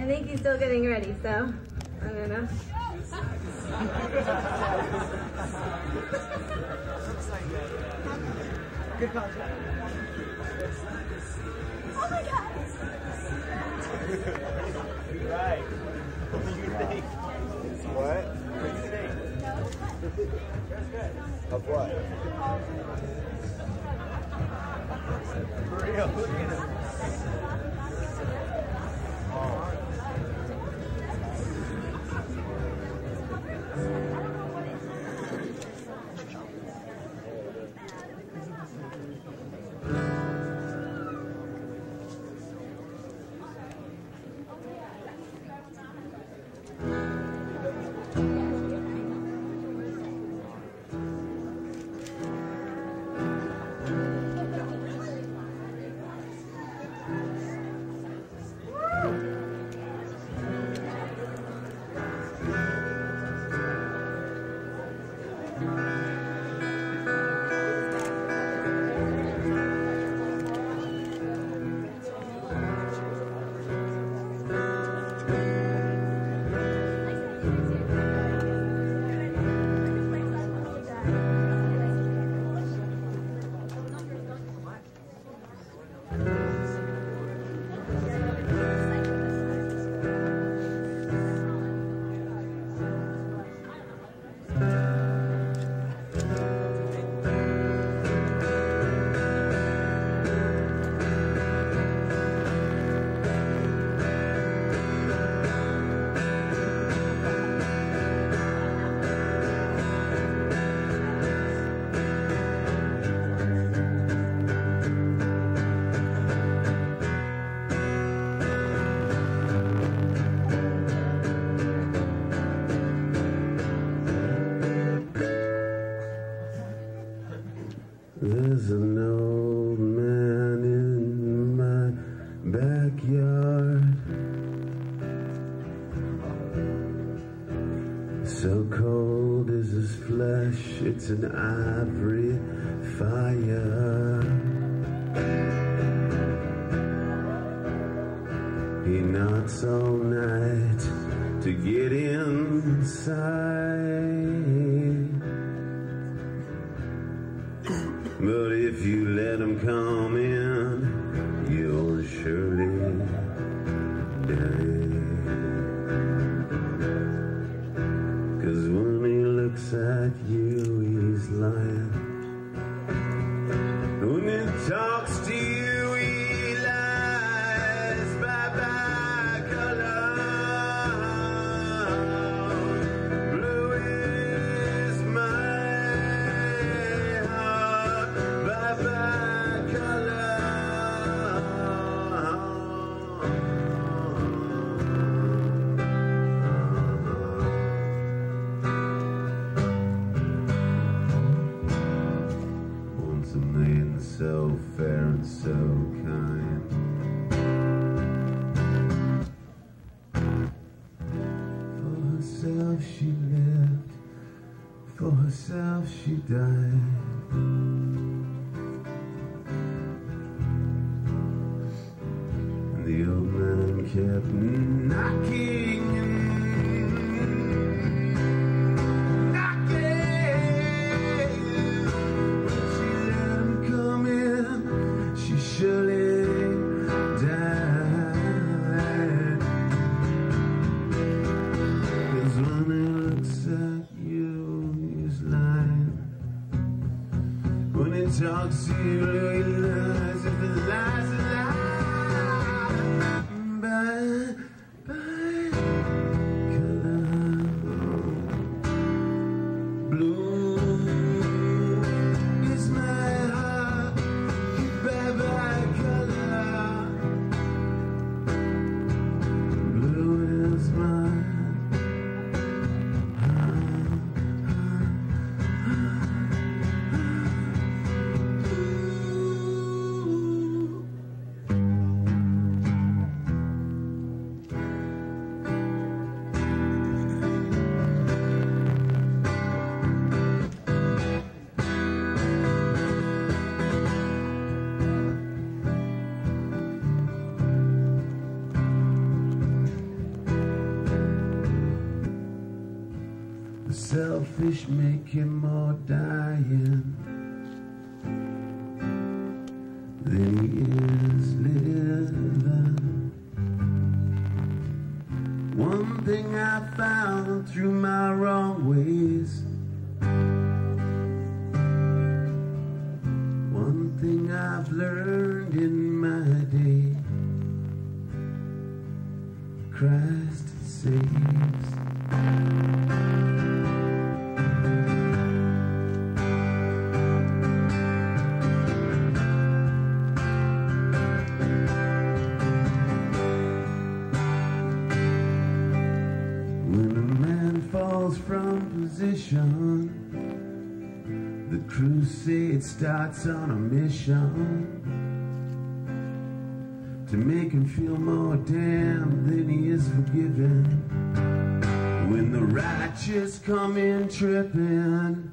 think he's still getting ready, so I don't know. Good contract. Oh my God! Right. What do you think? What? What do you think? That's good. Of what? For real, look at him. There's an old man in my backyard, so cold is his flesh, it's an ivory fire. He knocks all night to get inside. But if you let him come in, you'll surely die. 'Cause when he looks at you, he's lying. When he talks to you, he lies. Bye-bye color. Blue is my heart. Bye-bye color. Once a maiden so fair and so kind, for herself she lived, for herself she died. And the old man kept knocking and knocking. When she let him come in, she surely died. 'Cause when he looks at you, he's lying. When he talks to you, he lies. If he lies, he lies. Bye, bye, color. Blue is my heart. Bye, bye, color. Blue is my heart. selfish, make him more dying than he is living. One thing I found through my wrong ways, one thing I've learned in my day, Christ saves. When a man falls from position, the crusade starts on a mission to make him feel more damned than he is forgiven. When the righteous come in tripping,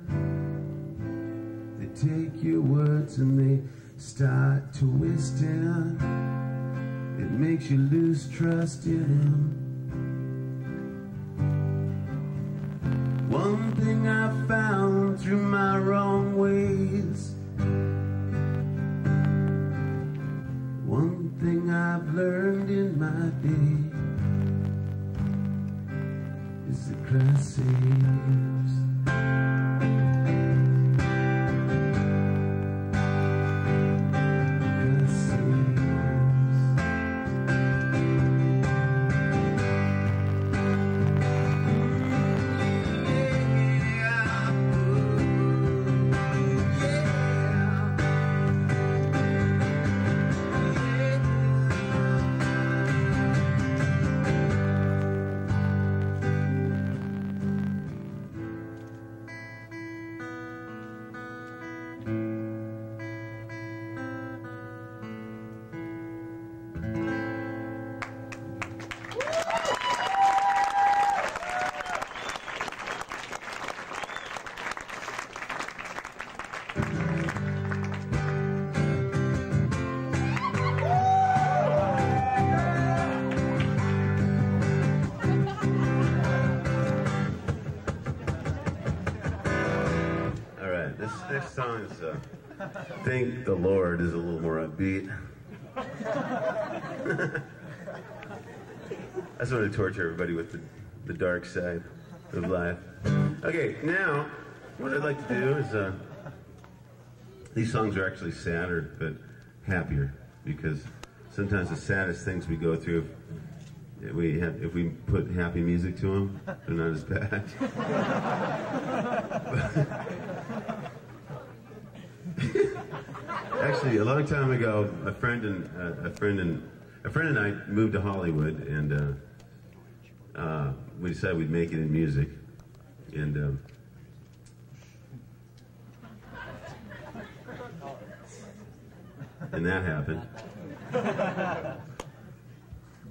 they take your words and they start twisting. It makes you lose trust in him. One thing I found through my wrong ways, one thing I've learned in my day, is that Christ saves. Christ saves. This next song is Thank the Lord, is a little more upbeat. I just want to torture everybody with the dark side of life. Okay, now what I'd like to do is these songs are actually sadder but happier, because sometimes the saddest things we go through, if we put happy music to them, they're not as bad. Actually, a long time ago, a friend and I moved to Hollywood, and we decided we'd make it in music, and that happened.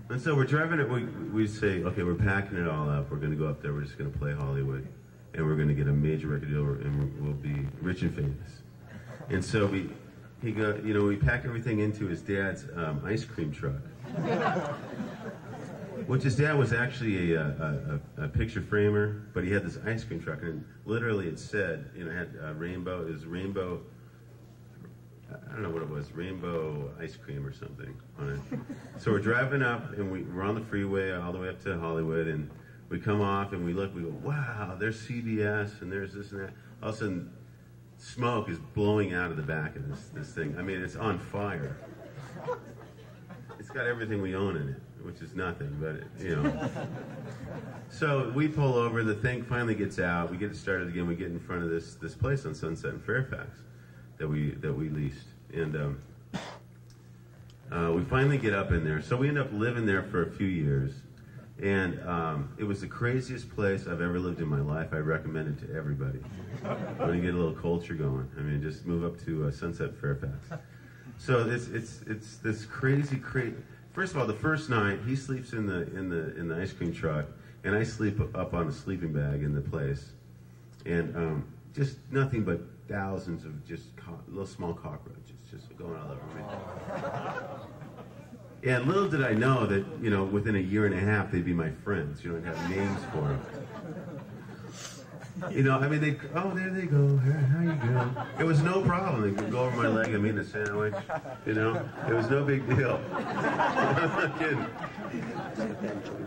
And so we're driving it. We say, okay, we're packing it all up. We're going to go up there. We're just going to play Hollywood, and we're going to get a major record deal, and we'll be rich and famous. And so we pack everything into his dad's ice cream truck, which his dad was actually a picture framer, but he had this ice cream truck, and literally it said, it had rainbow. It was rainbow. I don't know what it was, rainbow ice cream or something on it. So we're driving up, and we're on the freeway all the way up to Hollywood, and we come off, and we look, we go, wow, there's CBS, and there's this and that. All of a sudden, smoke is blowing out of the back of this thing. I mean, it's on fire. It's got everything we own in it, which is nothing, but, So we pull over, the thing finally gets out, we get it started again, we get in front of this place on Sunset in Fairfax that we leased, and we finally get up in there. So we end up living there for a few years, and it was the craziest place I've ever lived in my life. I recommend it to everybody. When you get a little culture going, I mean, just move up to Sunset Fairfax. So it's this crazy. First of all, the first night he sleeps in the ice cream truck, and I sleep up on a sleeping bag in the place, and just nothing but thousands of just little small cockroaches just going all over me. And little did I know that, within a year and a half they'd be my friends. I'd have names for them. You know, I mean, they, oh, there they go. How you doing? It was no problem. They could go over my leg and meet in a sandwich. You know, it was no big deal. I'm not kidding.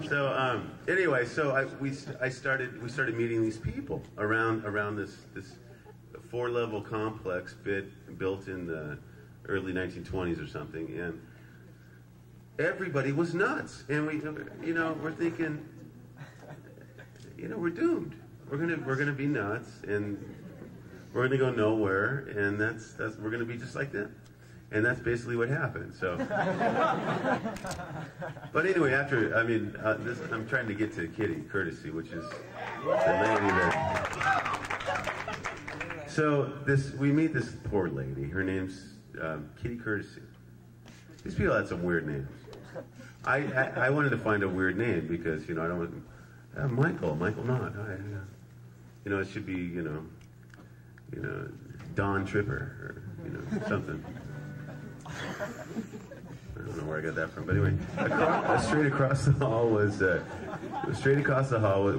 So anyway, so we started meeting these people around this 4-level complex built in the early 1920s or something, and everybody was nuts. And we're thinking, we're doomed. We're gonna be nuts, and we're gonna go nowhere, and that's we're gonna be just like them. And that's basically what happened. So, but anyway, I'm trying to get to Kitty Courtesy, which is the lady that. So we meet this poor lady. Her name's Kitty Courtesy. These people had some weird names. I wanted to find a weird name because I don't want Michael Knott. It should be Don Tripper or something. I don't know where I got that from, but anyway, straight across the hall was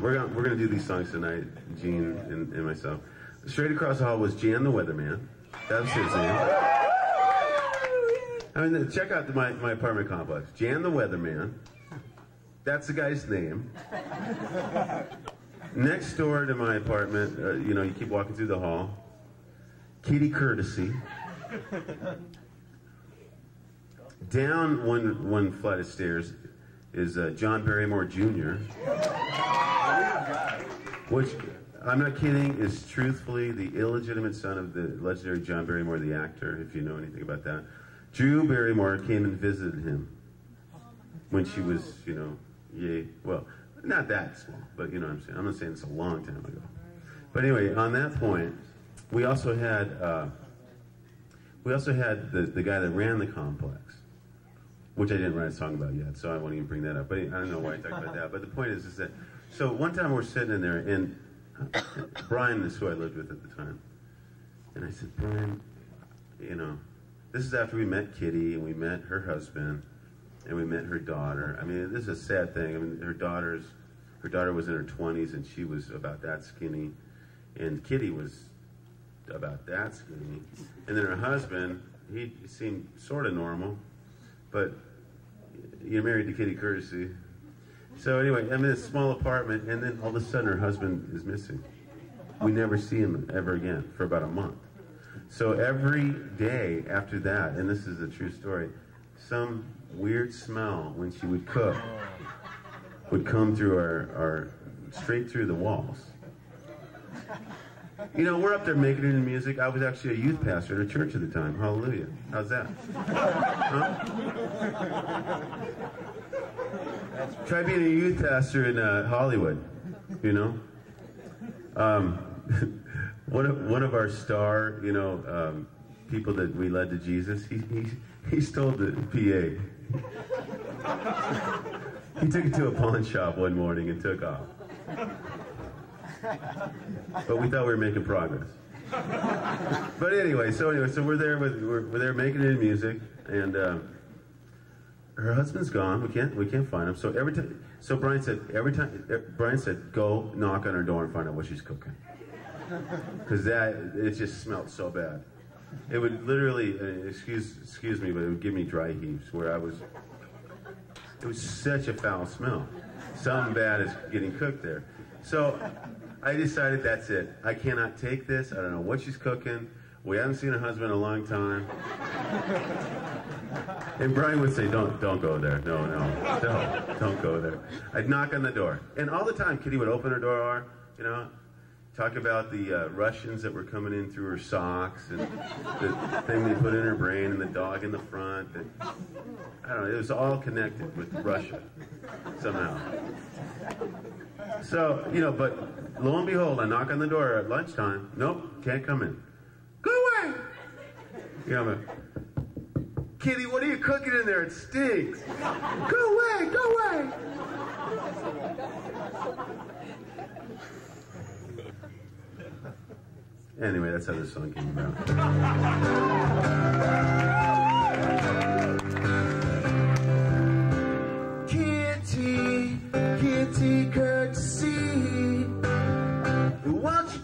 we're gonna do these songs tonight, Gene and myself. Straight across the hall was Jan the Weatherman. That was his name. Check out my apartment complex. Jan the Weatherman. That's the guy's name. Next door to my apartment, you keep walking through the hall. Kitty Courtesy. Down one flight of stairs is John Barrymore Jr., which, I'm not kidding, is truthfully the illegitimate son of the legendary John Barrymore, the actor, if you know anything about that. Drew Barrymore came and visited him when she was, well, not that small, but you know what I'm saying. I'm not saying it's a long time ago. But anyway, on that point, we also had the guy that ran the complex, which I didn't write a song about yet, so I won't even bring that up. But I don't know why I talked about that. But the point is that, so one time we're sitting in there, and Brian is who I lived with at the time. And I said, Brian, this is after we met Kitty, and we met her husband, and we met her daughter. This is a sad thing. Her daughter was in her 20s, and she was about that skinny. And Kitty was about that skinny. And then her husband, he seemed sort of normal, but you're married to Kitty Courtesy. So anyway, I'm in a small apartment, and then all of a sudden her husband is missing. We never see him ever again for about a month. So every day after that, and this is a true story, some weird smell when she would cook would come through our straight through the walls. We're up there making it in music. I was actually a youth pastor at a church at the time. Hallelujah. How's that? Huh? Try being a youth pastor in Hollywood, One of our star, people that we led to Jesus, he stole the PA. He took it to a pawn shop one morning and took off. But we thought we were making progress. But anyway, so we're there making it in music, and her husband's gone. We can't find him. So Brian said, go knock on her door and find out what she's cooking, because it just smelled so bad. It would literally, excuse me, but it would give me dry heaves where it was such a foul smell. Something bad is getting cooked there. So I decided that's it. I cannot take this. I don't know what she's cooking. We haven't seen her husband in a long time. And Brian would say, don't go there. No, don't go there. I'd knock on the door. And all the time, Kitty would open her door, talk about the Russians that were coming in through her socks, and the thing they put in her brain, and the dog in the front. And, I don't know, it was all connected with Russia, somehow. So, but lo and behold, I knock on the door at lunchtime. Nope, can't come in. Go away! I'm like, Kitty, what are you cooking in there? It stinks. Go away, go away! Anyway, that's how this song came about. Kitty Courtesy, won't you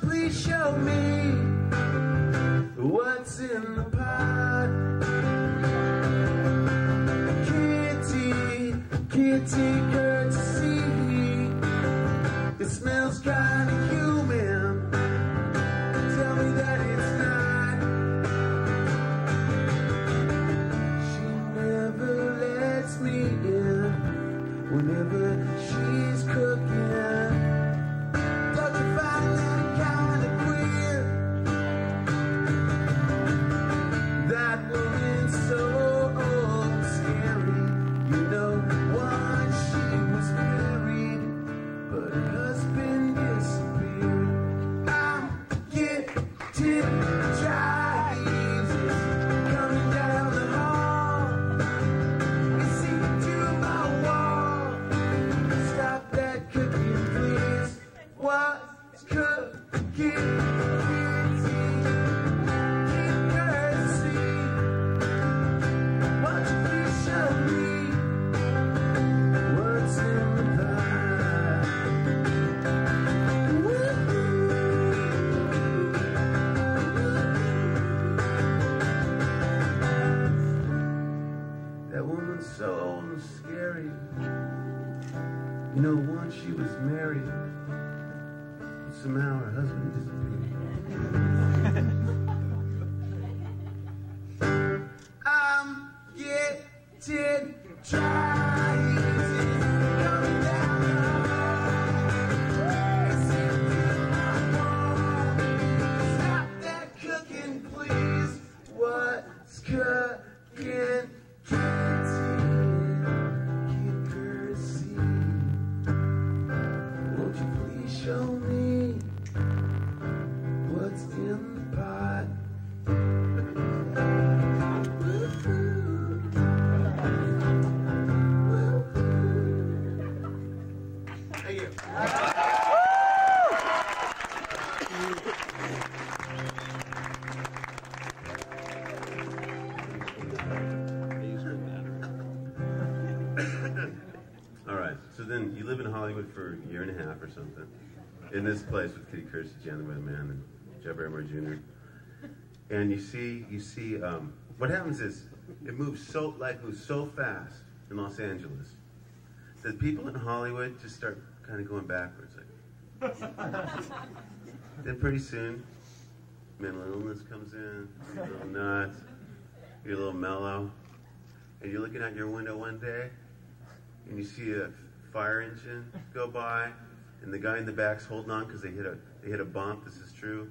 That woman's so old and scary. You know, once she was married, but somehow her husband disappeared. I'm getting tired. Coming down. Stop that cooking, please. What's cooking? Can't see courtesy. Won't you please show me what's in the pot? Thank you. All right, so then you live in Hollywood for a year and a half or something, in this place with Kitty Kersey, Jan the Weatherman, and Jeff Barrymore Jr. And you see, what happens is life moves so fast in Los Angeles that people in Hollywood just start kind of going backwards. Like, then pretty soon, mental illness comes in, you're a little nuts, you're a little mellow, and you're looking out your window one day, and you see a fire engine go by, and the guy in the back's holding on because they hit a bump. This is true.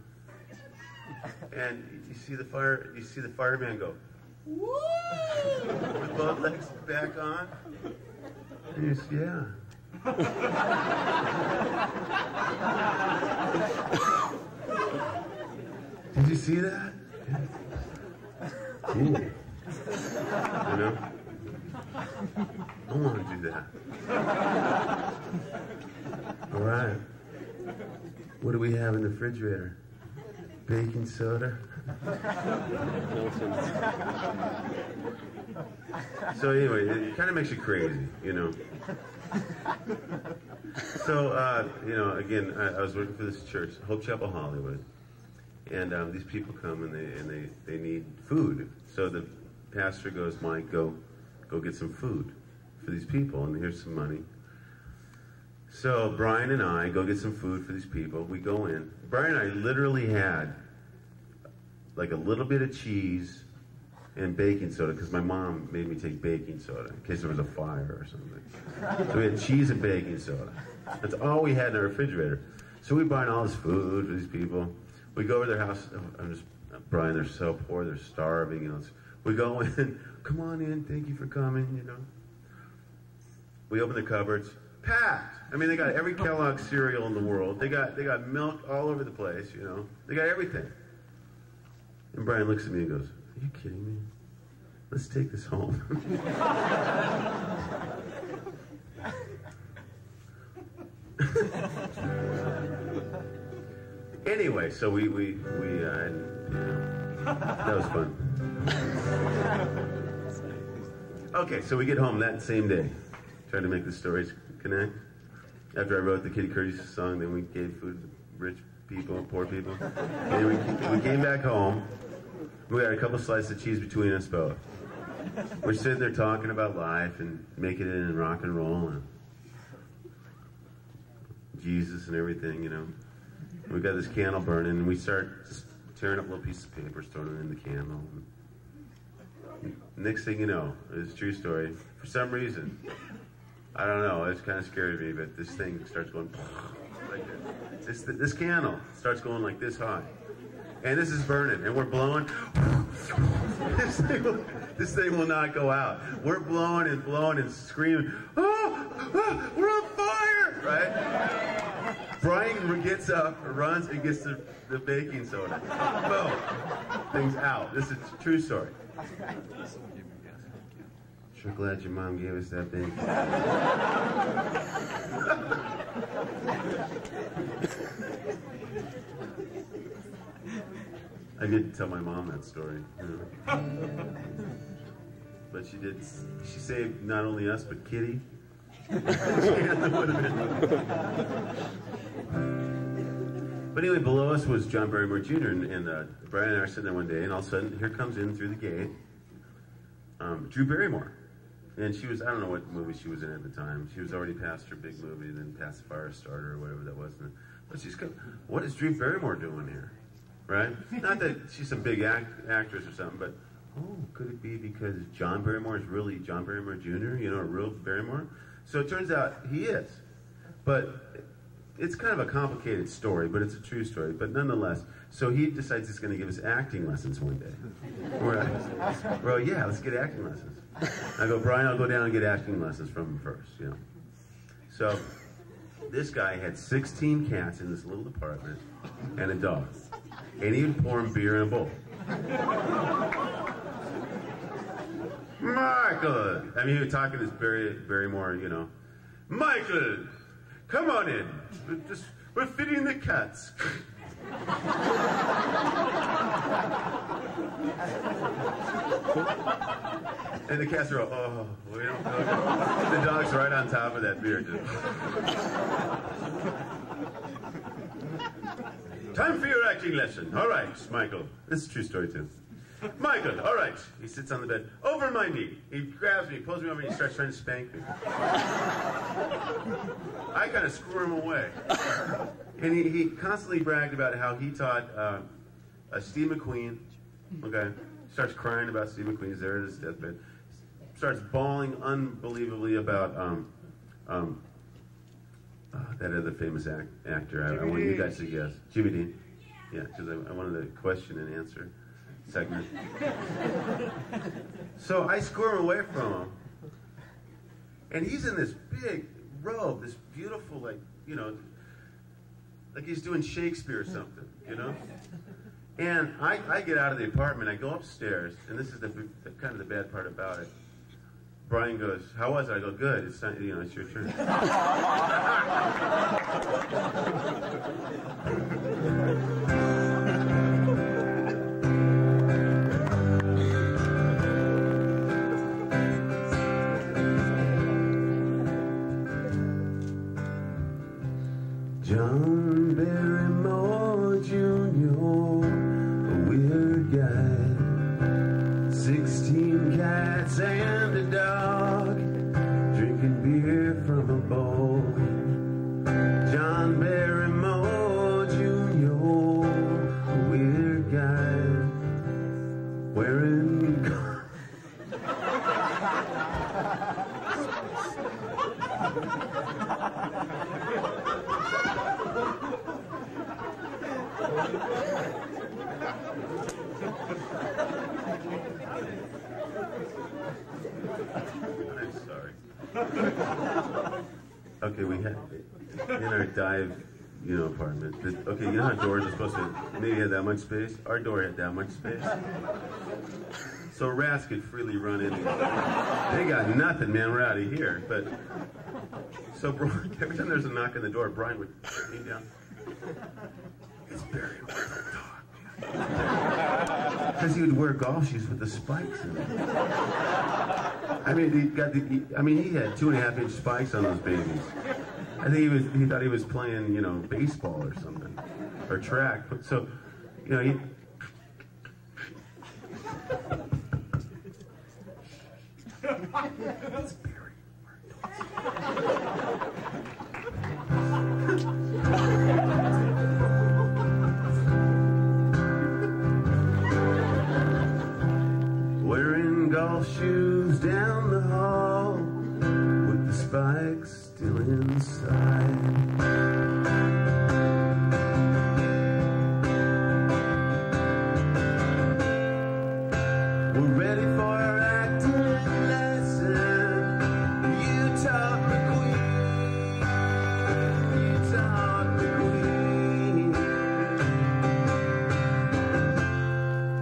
And you see the fireman go, woo, with both legs back on. And you say, yeah. Did you see that? Ooh. You know? I want to do that. All right. What do we have in the refrigerator? Baking soda? So anyway, it kind of makes you crazy, you know. So, you know, again, I was working for this church, Hope Chapel Hollywood, and these people come and they need food. So the pastor goes, Mike, go get some food for these people, and here's some money. So Brian and I go get some food for these people. We go in. Brian and I literally had like a little bit of cheese and baking soda, because my mom made me take baking soda in case there was a fire or something. So we had cheese and baking soda. That's all we had in our refrigerator. So we buy all this food for these people. We go over to their house. Brian, they're so poor, they're starving. You know, we go in. Come on in. Thank you for coming. You know. We open the cupboards. Packed. I mean, they got every Kellogg cereal in the world. They got milk all over the place. You know. They got everything. And Brian looks at me and goes, "Are you kidding me? Let's take this home." Anyway, so we you know, that was fun. Okay, so we get home that same day. Trying to make the stories connect. After I wrote the Kitty Kersey song, then we gave food to rich people and poor people. And we came back home. We had a couple slices of cheese between us both. We're sitting there talking about life and making it in rock and roll and Jesus and everything, you know. We got this candle burning, and we start just tearing up little pieces of paper, throwing it in the candle. Next thing you know, it's a true story. For some reason, I don't know, it's kind of scary to me, but this thing starts going like this. This candle starts going like this high. And this is burning, and we're blowing. This thing will not go out. We're blowing and screaming, oh, we're on fire, right? Brian gets up, runs, and gets the baking soda. Boom. Thing's out. This is a true story. Sure glad your mom gave us that baking I did tell my mom that story. You know. But she saved not only us, but Kitty. But anyway, below us was John Barrymore Jr. and Brian and I are sitting there one day, and all of a sudden, here comes in through the gate Drew Barrymore. And she was, I don't know what movie she was in at the time. She was already past her big movie, then past Firestarter or whatever that was. But she's go, what is Drew Barrymore doing here? Right? Not that she's a big actress or something, but, oh, could it be because John Barrymore is really John Barrymore Jr., you know, a real Barrymore? So it turns out he is. But it's kind of a complicated story, but it's a true story. But nonetheless, so he decides he's going to give us acting lessons one day. Well, yeah, let's get acting lessons. I go, Brian, I'll go down and get acting lessons from him first, you know. So this guy had 16 cats in this little apartment and a dog. And he would pour him beer in a bowl. Michael! I mean, he would talk to this Barrymore, you know. Michael! Come on in. We're feeding the cats. And the cats are all, oh, we don't know. The dog's right on top of that beer. Time for your acting lesson. All right, Michael. This is a true story, too. Michael, all right. He sits on the bed. Over my knee. He grabs me, pulls me over, and he starts trying to spank me. I kind of screw him away. And he constantly bragged about how he taught Steve McQueen, okay, starts crying about Steve McQueen. He's there at his deathbed. Starts bawling unbelievably about that other famous actor. I want you guys to guess. Jimmy Dean. Yeah, because I wanted the question and answer segment. So I screw him away from him. And he's in this big robe, this beautiful, like, you know, like he's doing Shakespeare or something, you know? And I get out of the apartment, I go upstairs, and this is the kind of the bad part about it. Brian goes, how was it? I go, good. It's not, you know, it's your turn. John Barrymore Jr., a weird guy, 16 cats and a dog, drinking beer from a bowl. John Barrymore Jr., a weird guy, wearing I'm sorry. Okay, we had in our dive, you know, apartment. Okay, you know how doors are supposed to maybe have that much space? Our door had that much space. So rats could freely run in. They got nothing, man. We're out of here. But so every time there's a knock on the door, Brian would lean down. It's Barry with the dog. Because he would wear golf shoes with the spikes in them. I mean, he had 2.5-inch spikes on those babies. I think he thought he was playing, you know, baseball or something, or track. So, you know, he. It's Barry. Wearing golf shoes down the hall with the spikes still inside. We're ready for our acting lesson. You taught the queen. You taught the queen.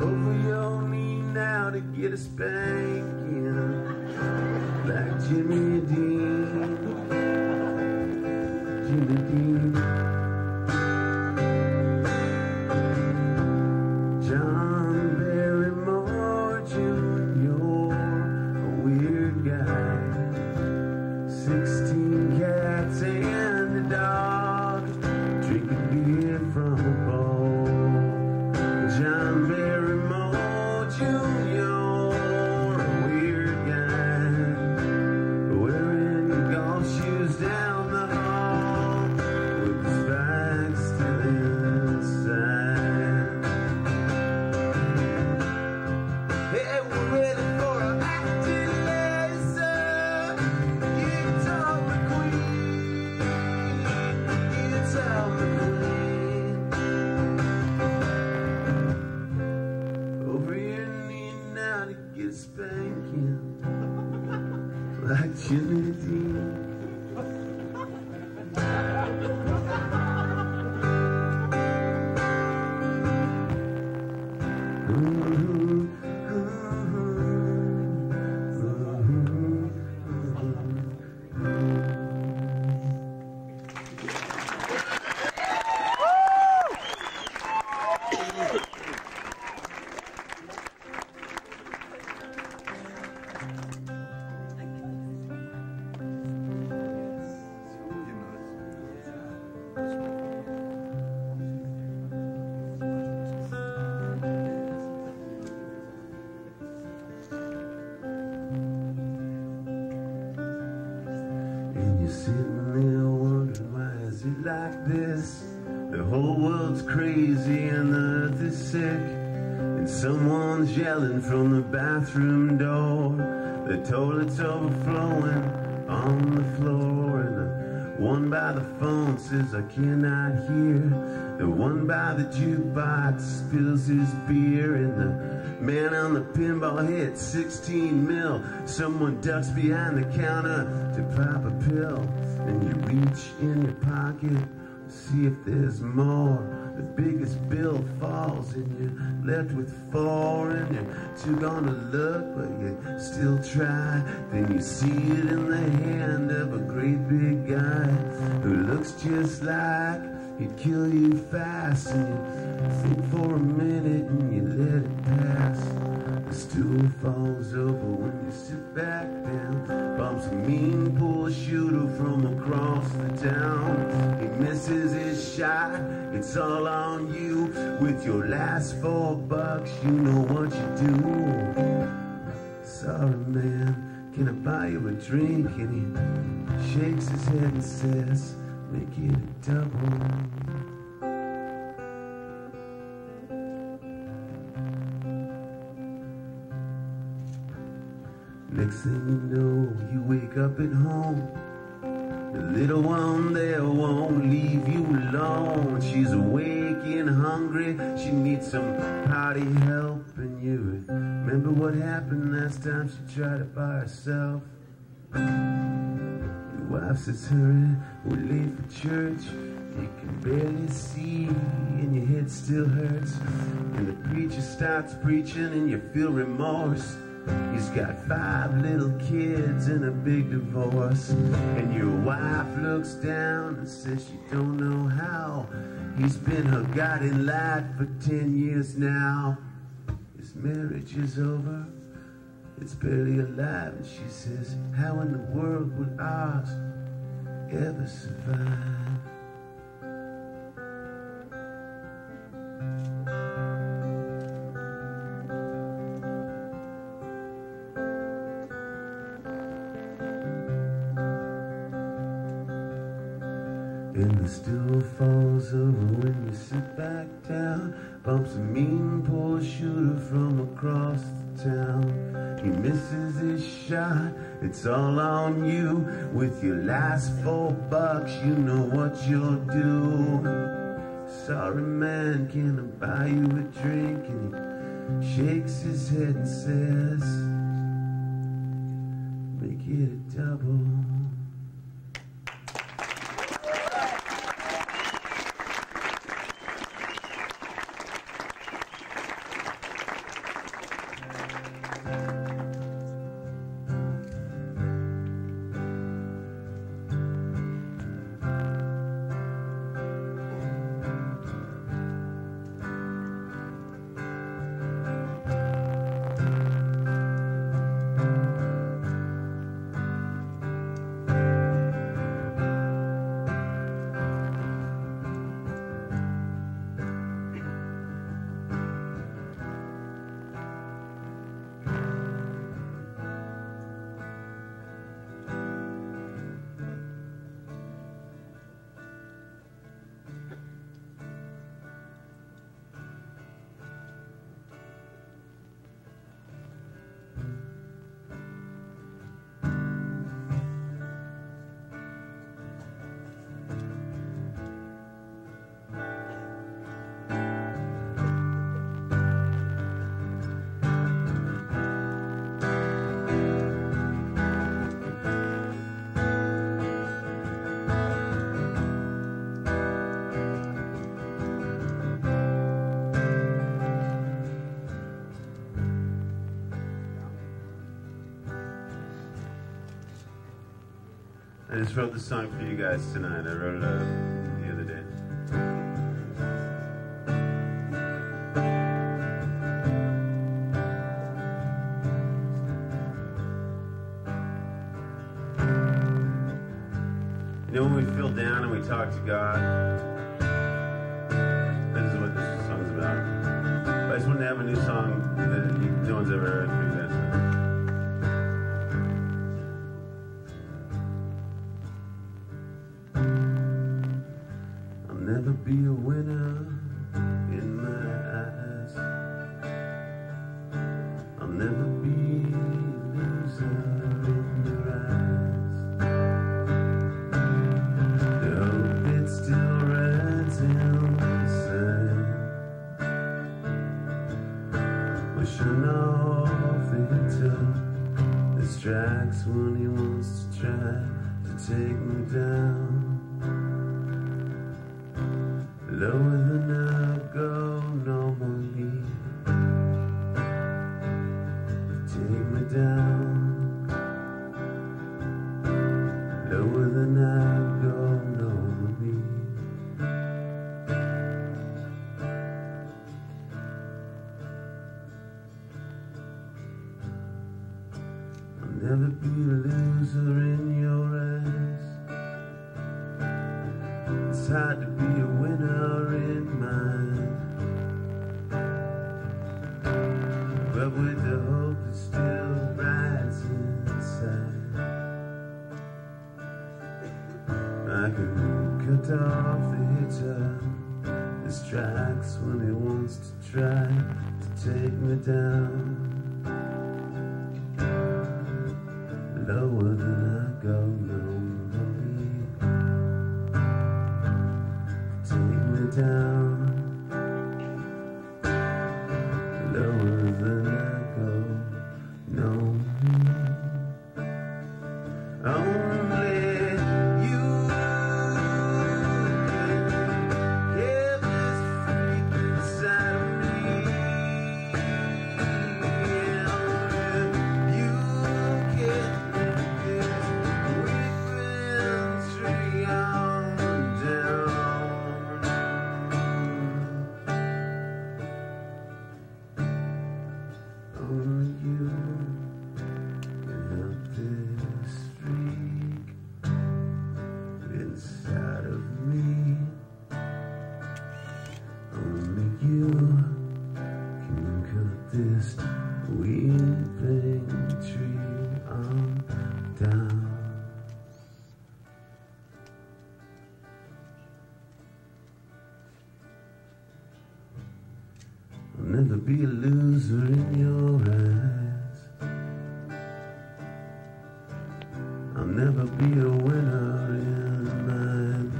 Over your knee now to get a spanking, like Jimmy Dean. Jimmy Dean. John Barrymore Jr., a weird guy, 16 cats and a dog, drinking beer from a bowl. John Barrymore Jr., a weird guy, like Jimmy Dean. Sitting there wondering why is it like this? The whole world's crazy and the earth is sick, and someone's yelling from the bathroom door. The toilet's overflowing on the floor, and the one by the phone says I cannot hear. The one by the jukebox spills his beer, and the man on the pinball hits 16 mil. Someone ducks behind the counter to pop a pill, and you reach in your pocket to see if there's more. The biggest bill falls and you're left with 4, and you're too gonna look, but you still try. Then you see it in the hand of a great big guy who looks just like he'd kill you fast, and you think for a minute and you let it pass. The stool falls over when you sit back down. Bumps a mean pool shooter from across the town. He misses his shot, it's all on you. With your last $4, you know what you do. Sorry man, can I buy you a drink? And he shakes his head and says, make it a double. Next thing you know, you wake up at home. The little one there won't leave you alone. She's awake and hungry, she needs some potty help. And you remember what happened last time she tried it by herself. Your wife says, hurry, we're late for church. You can barely see and your head still hurts. And the preacher starts preaching and you feel remorse. He's got 5 little kids and a big divorce. And your wife looks down and says she don't know how. He's been her guiding light for 10 years now. His marriage is over, it's barely alive. And she says, how in the world would ours ever survive? And the stool falls over when you sit back down. Bumps a mean poor shooter from across the town. He misses his shot, it's all on you. With your last $4, you know what you'll do. Sorry man, can I buy you a drink? And he shakes his head and says, make it a double. I just wrote this song for you guys tonight. I wrote it the other day. You know, when we feel down and we talk to God, this is what this song's about. But I just wanted to have a new song that no one's ever heard for you guys. I'll never be a winner in my eyes. I'll never be a loser in your eyes. The hope it still rides inside, wishing off the hitter that strikes when he wants to try to take me down. Lower than I go normally, take me down. Lower than I go normally. I'll never be a loser in your eyes. It's hard to be a winner in mine, but with the hope that still rides inside, I can cut off the hitter that strikes when he wants to try to take me down. Lower than I go normally, take me down. Lower than I go normally. Only you can get this freak inside of me. Only you can make this weeping tree on down. Only you can help this freak inside of me. Only you can cut this weeping tree on down. I'll never be a loser in your eyes. I'll never be a winner in mine,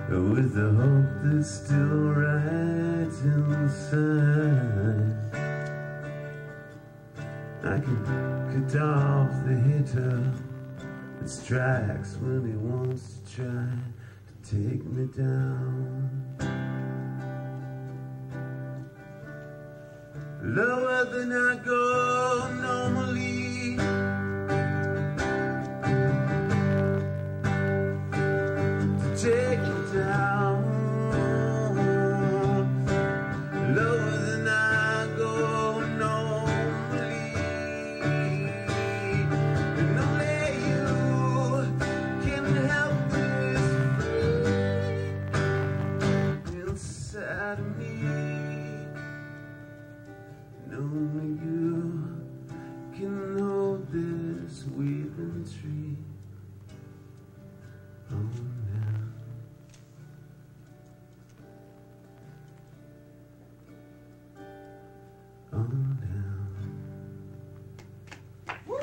but with the hope that still rides inside, I can cut off the hitter that strikes when he wants to try to take me down. Lower than I go normally, to take me down. Lower than I go normally, and only you can help this freak inside of me. Only you can hold this weeping tree on down. On down. Woo!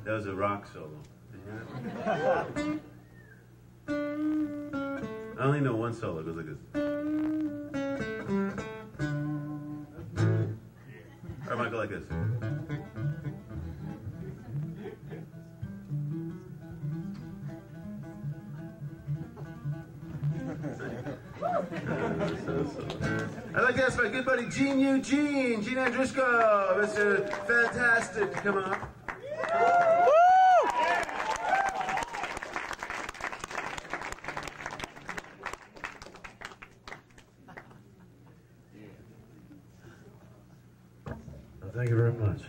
That was a rock solo. I only know one solo. It goes like this. Or I might go like this. I'd like to ask my good buddy Gene Eugene Andrushko, Mr. Fantastic, to come up. Well, thank you very much.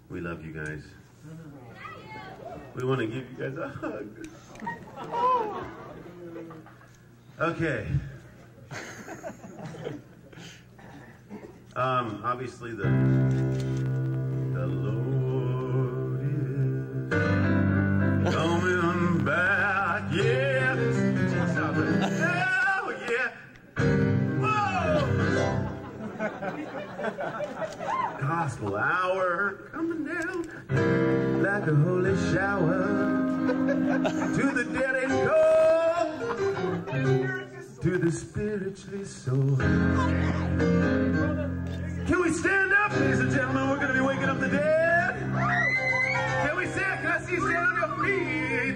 We love you guys. We want to give you guys a hug. Okay. Obviously the Lord is coming back. Yeah. Stop it. Oh yeah. Whoa. Gospel hour coming down like a holy shower to the dead and cold, to the spiritually sold. Can we stand up, ladies and gentlemen? We're going to be waking up the dead. Can we stand? Can I see you stand on your feet?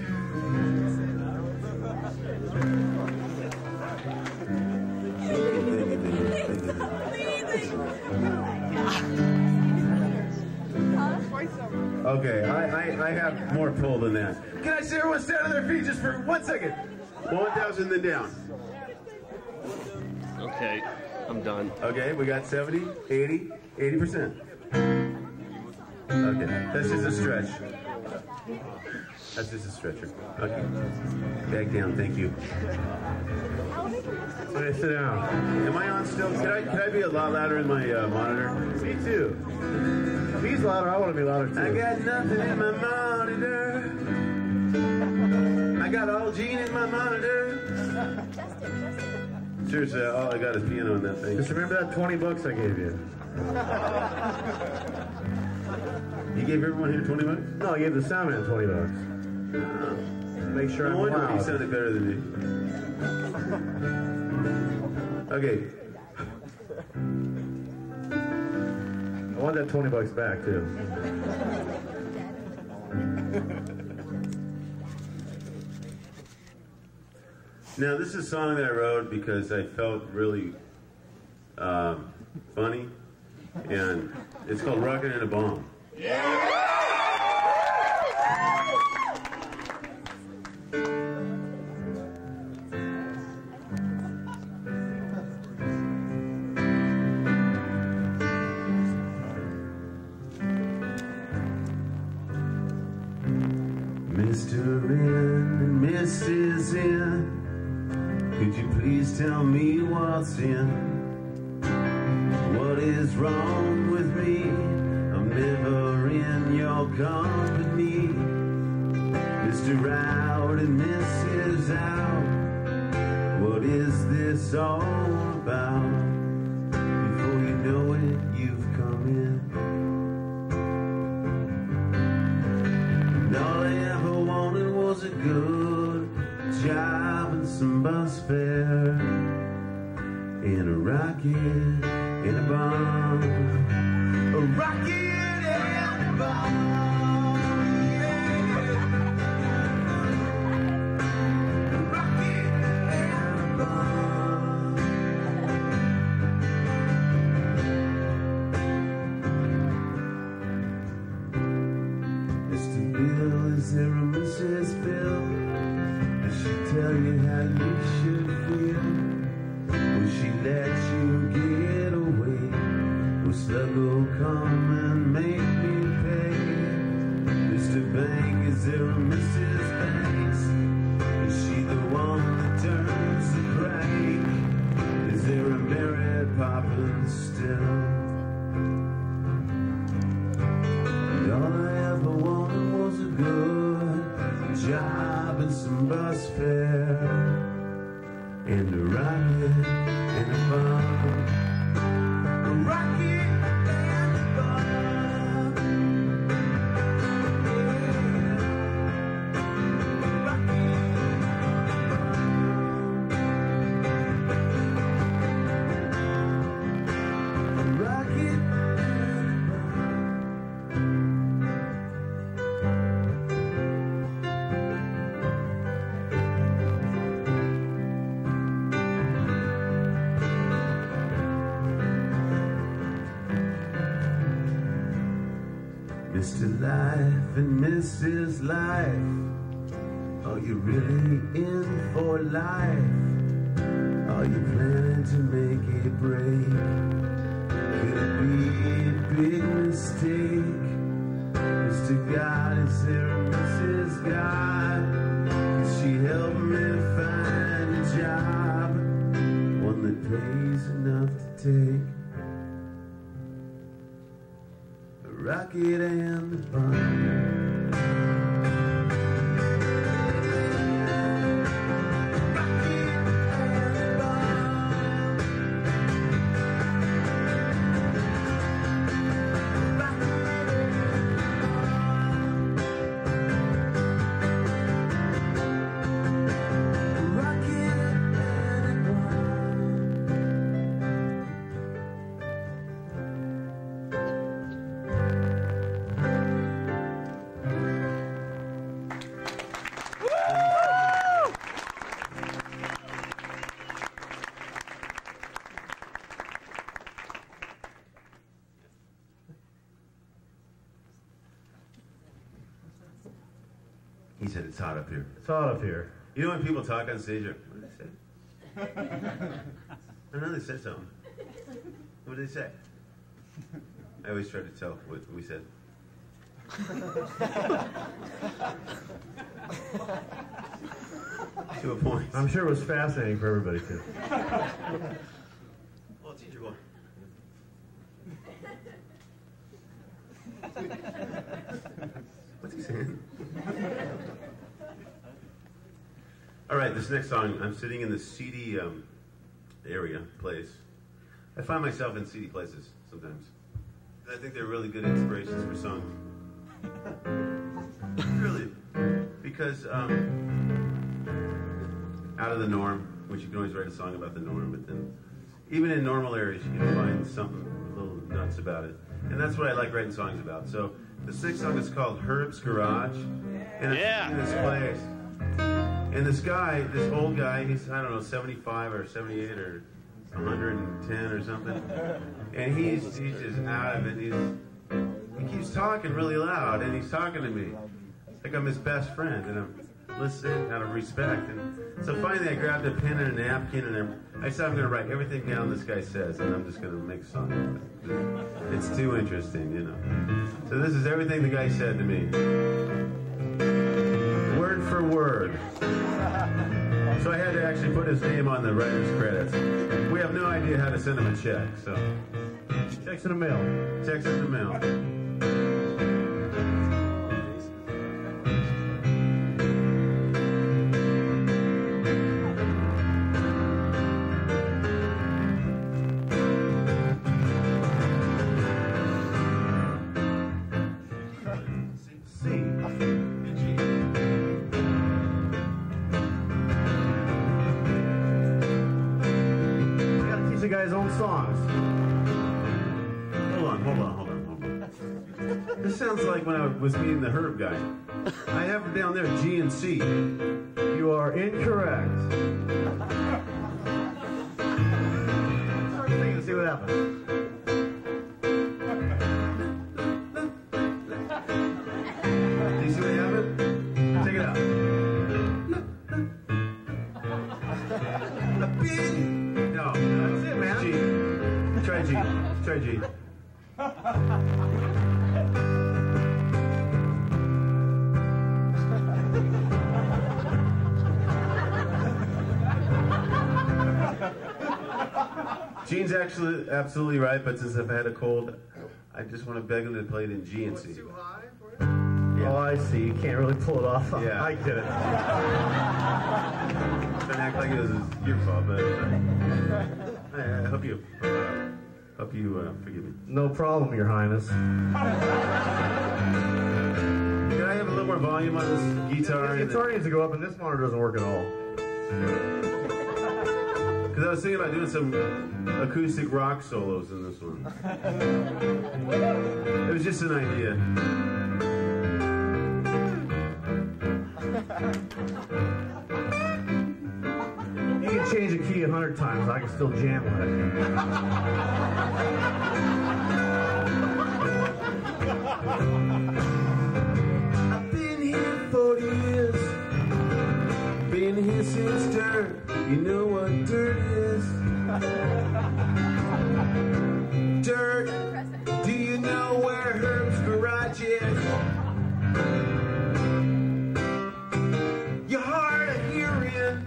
Okay, I have more pull than that. Can I see everyone stand on their feet just for 1 second? 1,000 then down. Okay, I'm done. Okay, we got 70, 80, 80%. Okay, that's just a stretch. That's just a stretcher. Okay. Back down, thank you. Sit down. Am I on still? Could I be a lot louder in my monitor? Me too. If he's louder, I want to be louder too. I got nothing in my monitor. I got all Gene in my monitor. Seriously, all I got is piano in that thing. Just remember that $20 I gave you. You gave everyone here 20 bucks? No, I gave the sound man $20. Make sure No I'm wonder loud. he sounded better than me. Okay. I want that $20 back too. Now, this is a song that I wrote because I felt really funny, and it's called Rockin' in a Bomb. Mr. In, Mrs. In, could you please tell me what's in? What is wrong with me? I'm never in your company. Mr. Out and Mrs. Out, what is this all about? Before you know it, you've come in. And all I ever wanted was a good job and some bus fare and a rocket and a bomb. A rocket and a bomb. A rocket and a bomb. Mr. Bill, is there a Mrs. Bill? Does she tell you how you should feel? Will she let you get away? Will Sluggo come and make me pay? Mr. Bank, is there a Mrs. Banks? Is she the one that turns the crank? Is there a Mary Poppins still? And all I ever wanted was a good job and some bus fare and a rocket and a bomb. A rocket and a bomb. Yeah. A rocket and a bomb. Mr. Life and Mrs. Life, are you really in for life? Are you planning to make a break? Could it be a big mistake? Mr. God, is there a Mrs. God? Could she help me find a job, one that pays enough to take a rocket and a bomb? He said it's hot up here. It's hot up here. You know when people talk on stage, what did they say? I know they said something. What did they say? I always try to tell what we said. To a point. I'm sure it was fascinating for everybody too. Well, teacher boy. What's he saying? All right, this next song, I'm sitting in the seedy place. I find myself in seedy places sometimes. I think they're really good inspirations for songs. Really. Because out of the norm, which you can always write a song about the norm, but then even in normal areas, you can find something a little nuts about it. And that's what I like writing songs about. So the sixth song is called Herb's Garage. And it's in this place. And this guy, this old guy, he's, I don't know, 75 or 78 or 110 or something. And he's just out of it. He keeps talking really loud, and he's talking to me like I'm his best friend, and I'm listening out of respect. And so finally I grabbed a pen and a napkin, and I said I'm going to write everything down this guy says, and I'm just going to make a song with it. It's too interesting, you know. So this is everything the guy said to me. Word for word. So I had to actually put his name on the writer's credits. We have no idea how to send him a check, so. Checks in the mail. Checks in the mail. His own songs. Hold on. This sounds like when I was meeting the Herb guy. I have down there G and C. You are incorrect. Start singing and see what happens. Do you see what happened? Check it out. No. That's it, man. G. Try G. Gene's actually absolutely right, but since I've had a cold, I just want to beg him to play it in G and C. Too high for it? Yeah. Oh, I see. You can't really pull it off. Yeah. I get it. Don't act like it was your fault, but I hope you forgive me. No problem, Your Highness. Can I have a little more volume on this guitar? The guitar needs to go up, and this monitor doesn't work at all. Because I was thinking about doing some acoustic rock solos in this one. It was just an idea. You can change the key 100 times. I can still jam with it. This is dirt. You know what dirt is? Dirt. Do you know where Herb's garage is? You're hard of hearing.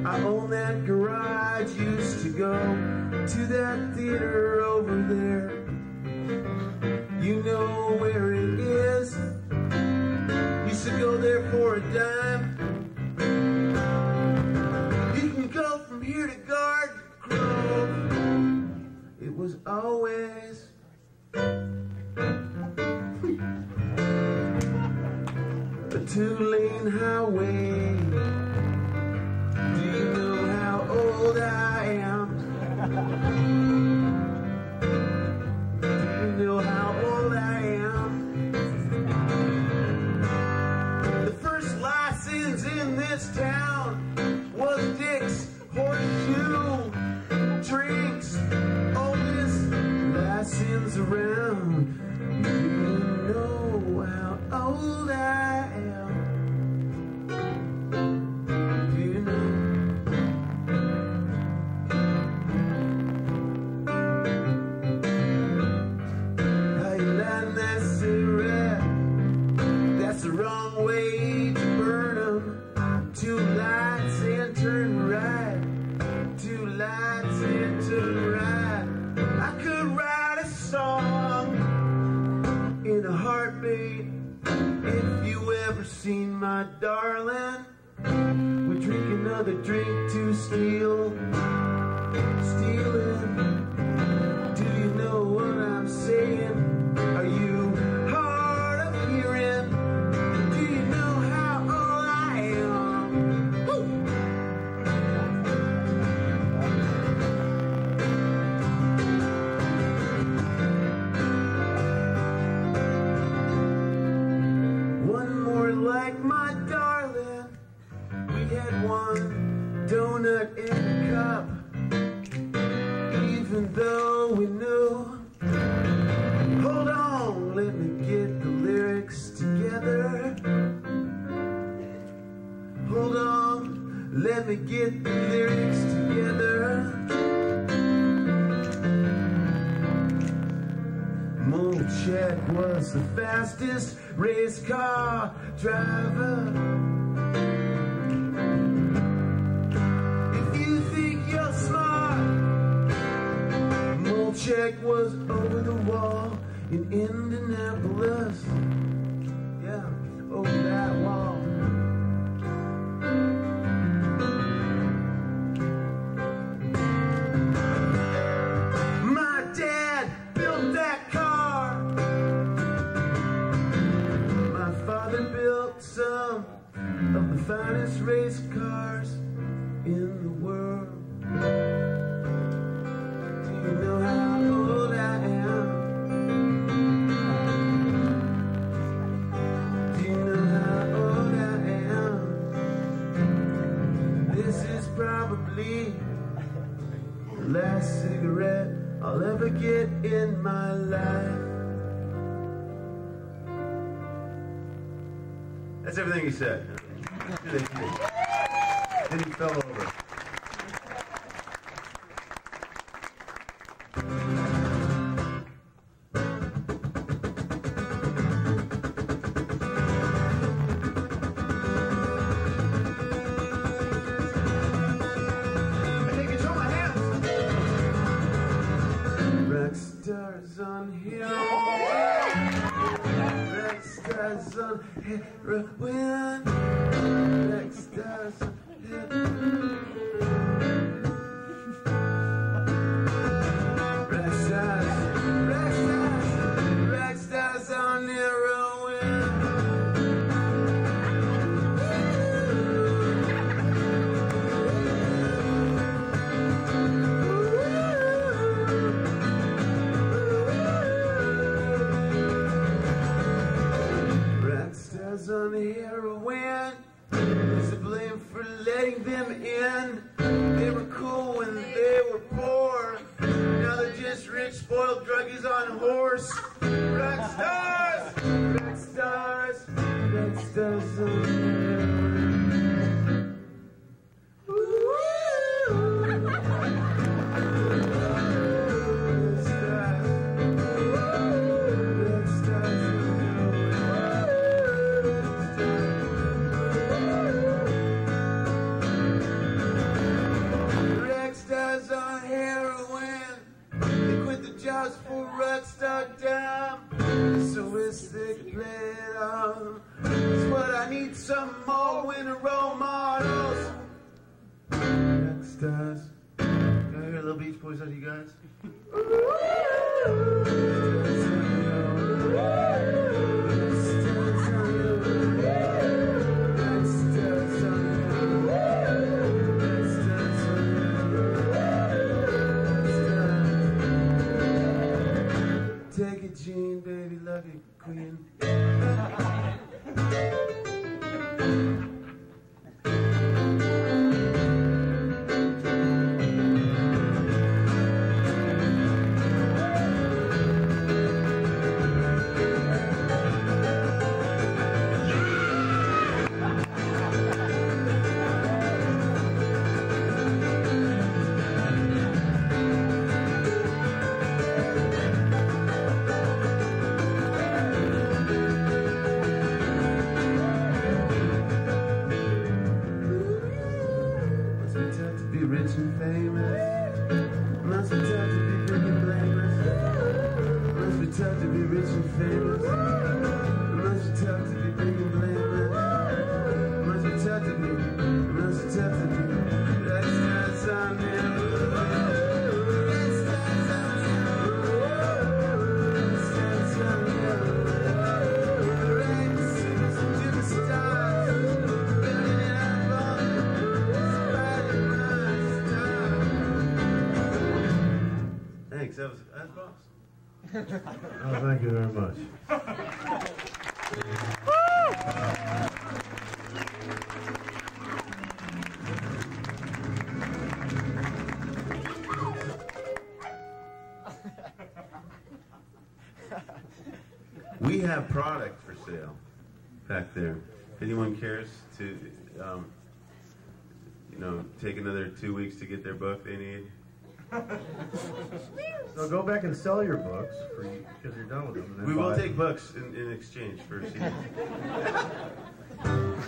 I own that garage. Used to go to that theater over there. You know where it is. Used to go there for a dime. You can go from here to Garden Grove. It was always a two-lane highway. Do you know how old I am? Do you know how old I am? The first license in this town was Dick's Horseshoe Drinks. Oldest license around. Do you know how old I am? Do you know? How you light that cigarette? That's the wrong way to burn 'em. Two lights and turn right. Two lights and turn right. I could write a song in a heartbeat. If you ever seen my darling, we drink another drink to steal it. Do you know what I'm saying? Are you hard of hearing? Do you know how old I am? Woo! One more like my darling. We had one donut in a cup. Even though we knew. Hold on, let me get the lyrics together. Hold on, let me get the lyrics together. Molchek was the fastest race car driver. If you think you're smart, Molchek was over the wall in Indianapolis. Yeah, over that wall. My dad built that car. My father built some of the finest race cars in the world. Do you know how old I am? Do you know how old I am? This is probably the last cigarette I'll ever get in my life. That's everything he said. Then he fell over. Rockstars on Rockstars on heroin. Rockstars on heroin. Rockstars on heroin. Rockstars on heroin. Who's to blame for letting them in? They were cool when they were poor. Now they're just rich, spoiled druggies on horse. Rockstars, rockstars, rockstars on heroin. some more winter role models. Rock stars. Can I hear a little Beach Boys out of you guys? Take it, Jean, baby, love you, queen. Rich and famous. Must be tough to be big and blameless. Must be tough to be rich and famous. Must be tough to be big and blameless. Must be tough to be. Must be tough to be. That's not something. Thanks, that was awesome. Oh, thank you very much. We have product for sale back there. If anyone cares to, take another 2 weeks to get their book they need. So go back and sell your books because you're done with them. We will take books in exchange for CDs.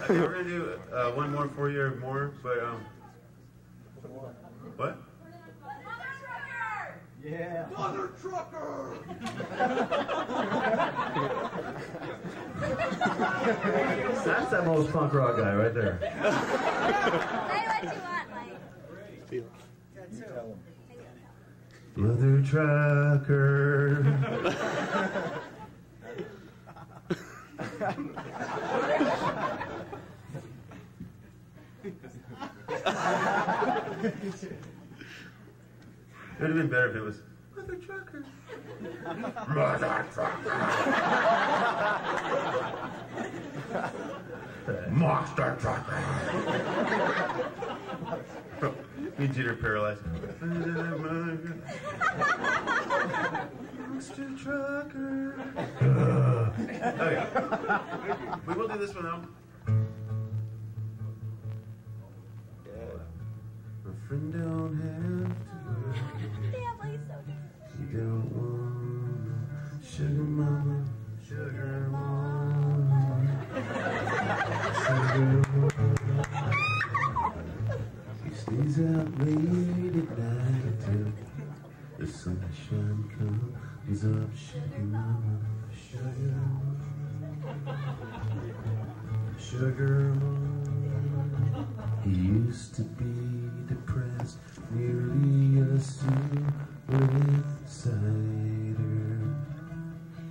Okay, we're gonna do one more for you or more, but what? Yeah. Mother trucker! That's that most punk rock guy right there. Say what you want, Mike. Mother trucker. It would have been better if it was Mother Trucker. Mother trucker. Monster trucker. Me and Jeter paralyzed. Monster Trucker. Okay. We will do this one though. My friend don't have to. Family's so good. You don't want sugar mama, sugar mama, sugar mama. He stays out late at night till the sunshine comes up. Sugar mama, sugar mama, sugar mama. He used to be depressed, nearly a suicider.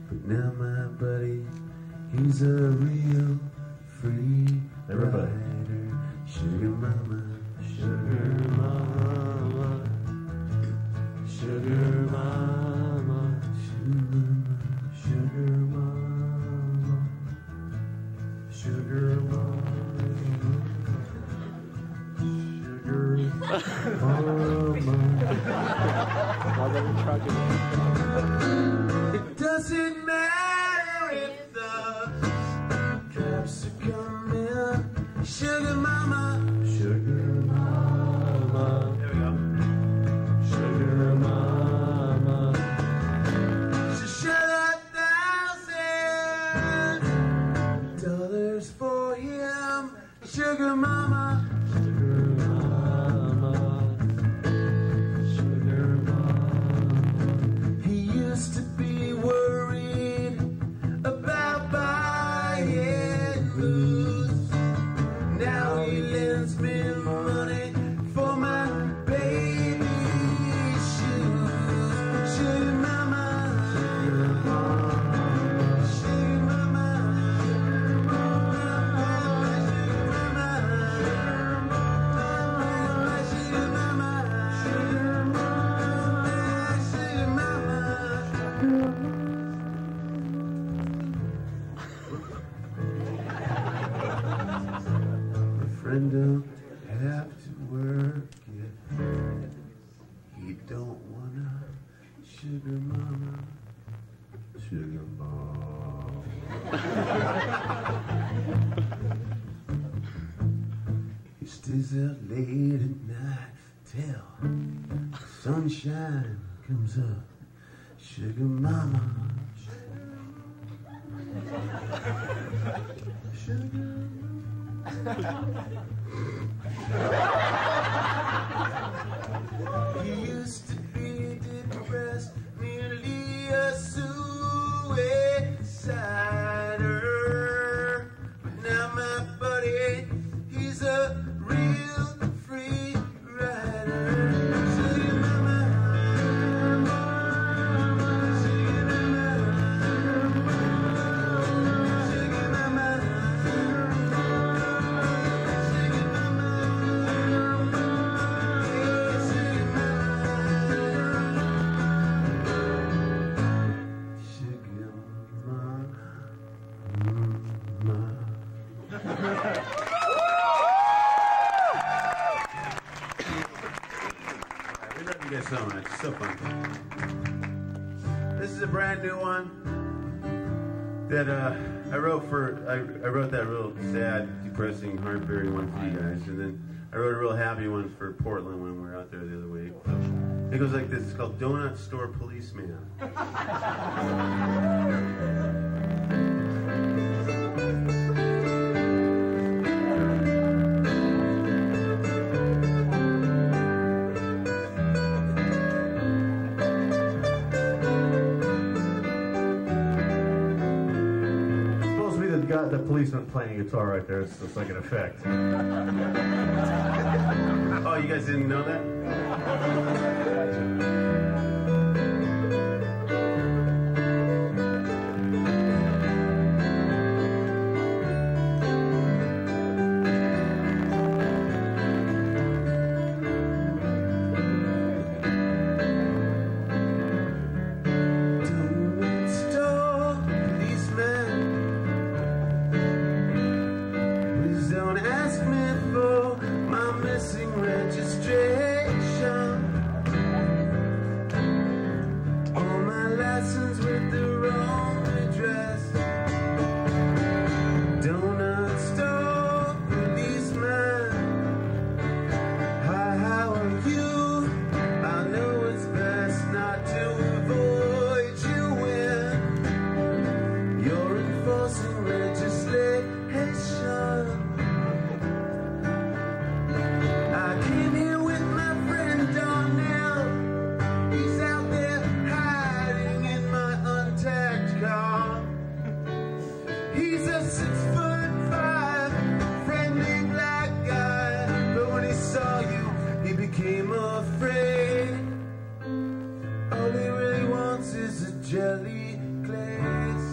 But now my buddy, he's a real free rider. Sugar mama, sugar mama, sugar mama, sugar mama, sugar mama. It doesn't matter if the cops are coming. Sugar mama, sugar mama. There we go. Sugar mama. She shed $1,000 for him. Sugar mama. Booze. friend don't have to work if he don't wanna sugar mama, sugar mama. He stays out late at night till sunshine comes up, sugar mama. Sugar. He used to be depressed, nearly a suicider. But now my buddy, he's a real free rider. Sugar mama, sugar mama, sugar mama. We love you guys so much. It's so fun. This is a brand new one that I wrote that real sad, depressing, heartbreaking one for you guys, and then I wrote a real happy one for Portland when we were out there the other week. So it goes like this. It's called Donut Store Policeman. The policeman playing guitar right there. It's like an effect. Oh, you guys didn't know that? Jelly glaze.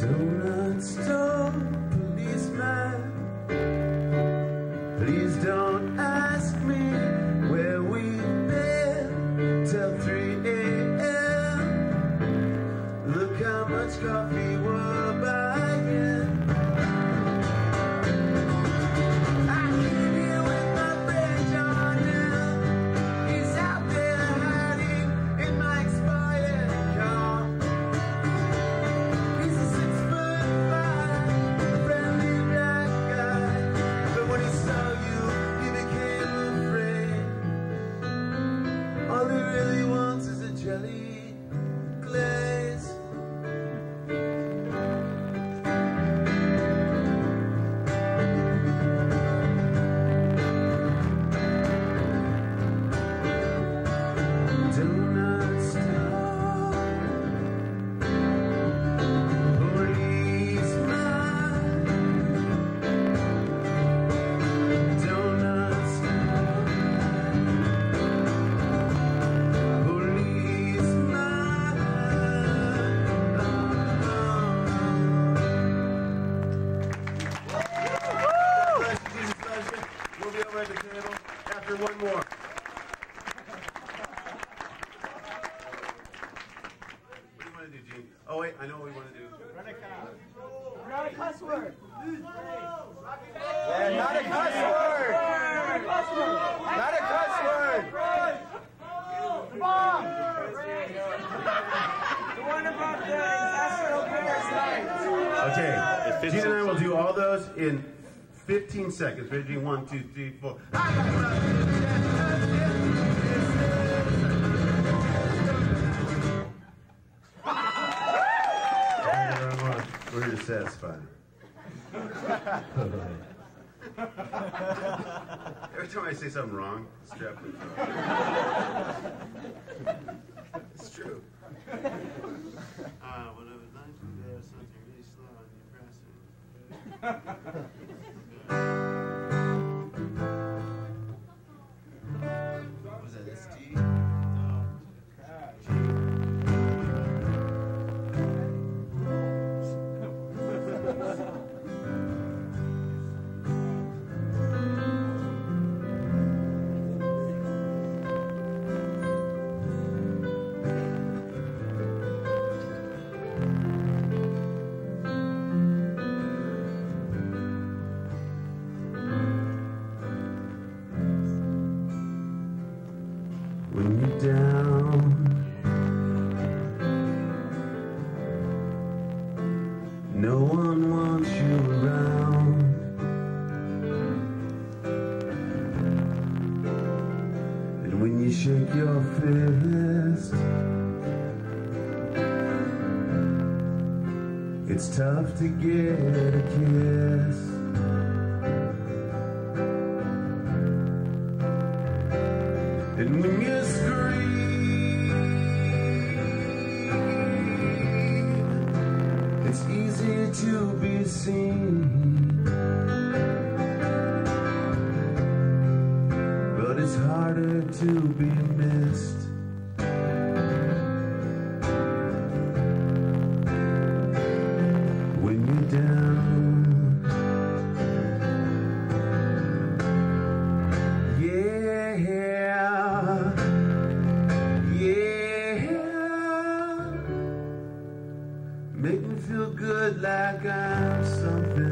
Donut store policeman, please don't ask me where we've been till 3 a.m. Look how much coffee we're buying. I came here with my friend John now. He's out there hiding in my expired car. He's a 6'5" friendly black guy, but when he saw you, he became afraid. All he really wants is a jelly glaze. Oh wait, I know what we want to do. Not a cuss word. Yeah, not a cuss word. Not a cuss word. Come on. The one about the intestinal parasite. Okay, Gene and I will do all those in 15 seconds. Ready? 1, 2, 3, 4. We're here to satisfy. Every time I say something wrong, strap it. It's true. When I was 9, there was something really slow and depressing. What was that? ST? When you're down, no one wants you around. And when you shake your fist, it's tough to get a kiss. And when you scream, it's easy to be seen, but it's harder to be missed. When you're down, make me feel good like I'm something.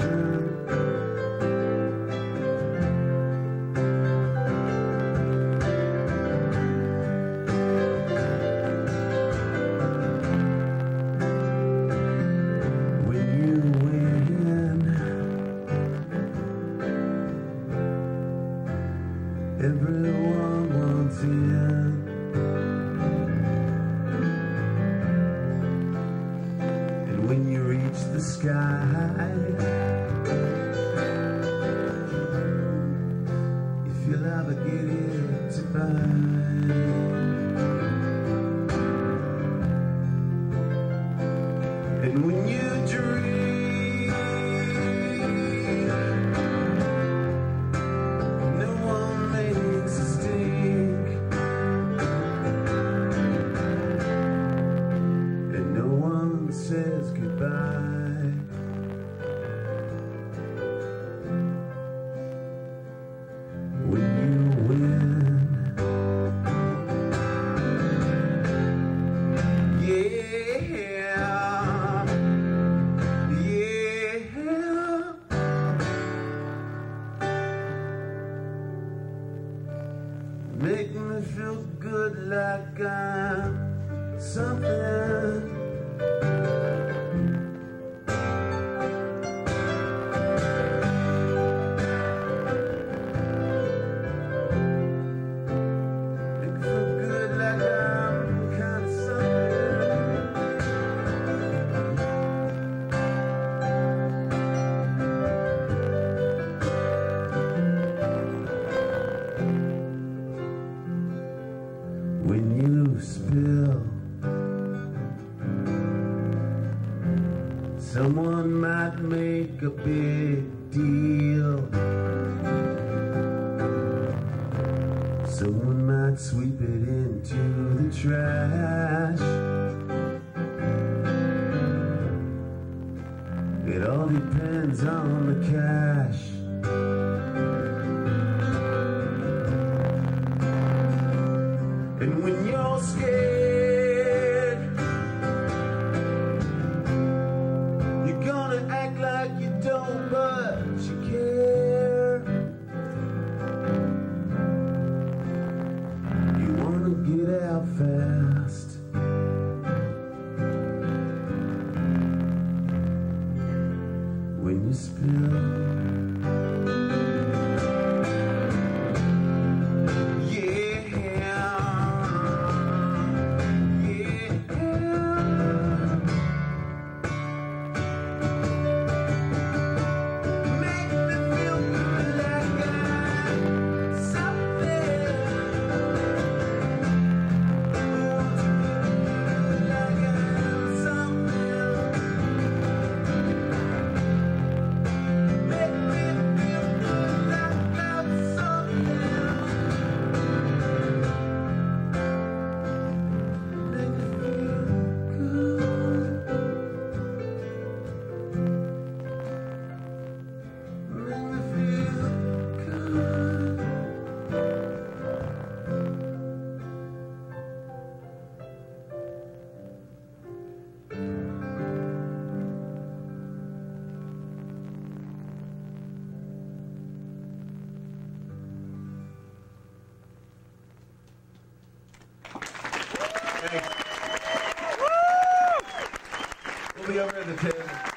When you win, everyone wants in. When you reach the sky, you feel obligated to find. And when you dream, no one makes a stink, and no one says goodbye. When you win, make me feel good like I'm something. When you spill, someone might make a big deal. Someone might sweep it into the trash. It all depends on the cash. And when you're scared, to spill. We'll be over at the table.